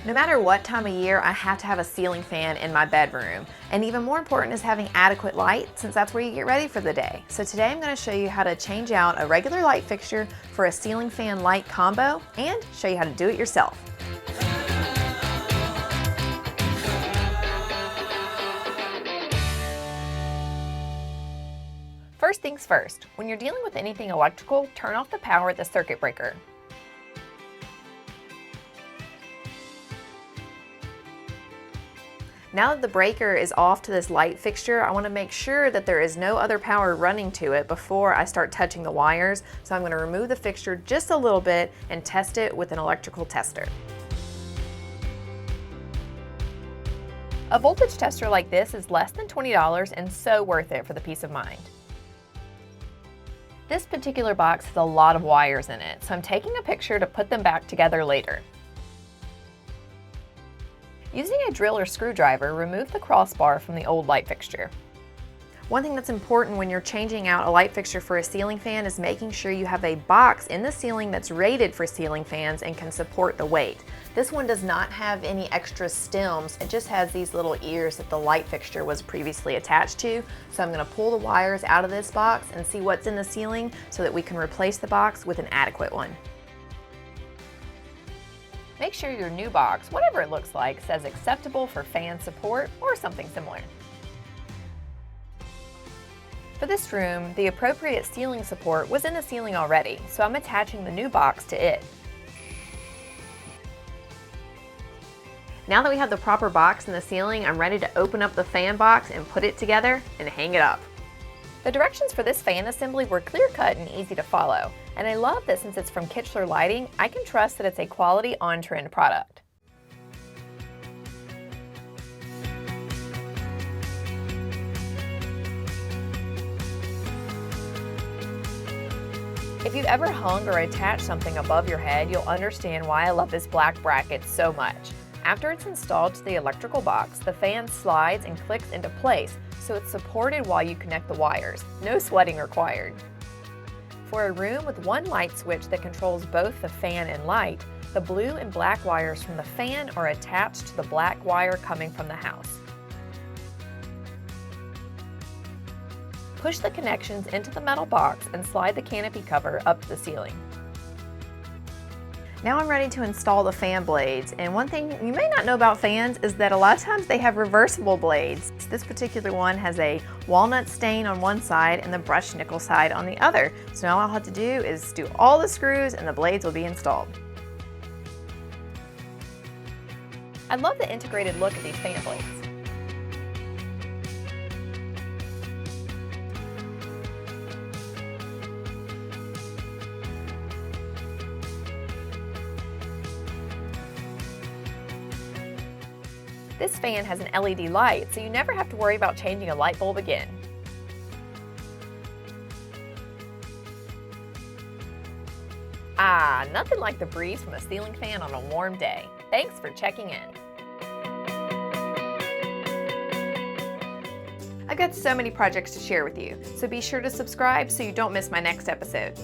No matter what time of year, I have to have a ceiling fan in my bedroom. And even more important is having adequate light, since that's where you get ready for the day. So today I'm going to show you how to change out a regular light fixture for a ceiling fan light combo and show you how to do it yourself. First things first, when you're dealing with anything electrical, turn off the power at the circuit breaker. Now that the breaker is off to this light fixture, I want to make sure that there is no other power running to it before I start touching the wires. So I'm going to remove the fixture just a little bit and test it with an electrical tester. A voltage tester like this is less than $20 and so worth it for the peace of mind. This particular box has a lot of wires in it, so I'm taking a picture to put them back together later. Using a drill or screwdriver, remove the crossbar from the old light fixture. One thing that's important when you're changing out a light fixture for a ceiling fan is making sure you have a box in the ceiling that's rated for ceiling fans and can support the weight. This one does not have any extra stems, it just has these little ears that the light fixture was previously attached to. So I'm going to pull the wires out of this box and see what's in the ceiling so that we can replace the box with an adequate one. Make sure your new box, whatever it looks like, says acceptable for fan support or something similar. For this room, the appropriate ceiling support was in the ceiling already, so I'm attaching the new box to it. Now that we have the proper box in the ceiling, I'm ready to open up the fan box and put it together and hang it up. The directions for this fan assembly were clear-cut and easy to follow, and I love that since it's from Fixture Lighting, I can trust that it's a quality on-trend product. If you've ever hung or attached something above your head, you'll understand why I love this black bracket so much. After it's installed to the electrical box, the fan slides and clicks into place, so it's supported while you connect the wires. No sweating required. For a room with one light switch that controls both the fan and light, the blue and black wires from the fan are attached to the black wire coming from the house. Push the connections into the metal box and slide the canopy cover up to the ceiling. Now I'm ready to install the fan blades, and one thing you may not know about fans is that a lot of times they have reversible blades. This particular one has a walnut stain on one side and the brushed nickel side on the other. So now all I'll have to do is do all the screws and the blades will be installed. I love the integrated look of these fan blades. This fan has an LED light, so you never have to worry about changing a light bulb again. Nothing like the breeze from a ceiling fan on a warm day. Thanks for checking in. I've got so many projects to share with you, so be sure to subscribe so you don't miss my next episode.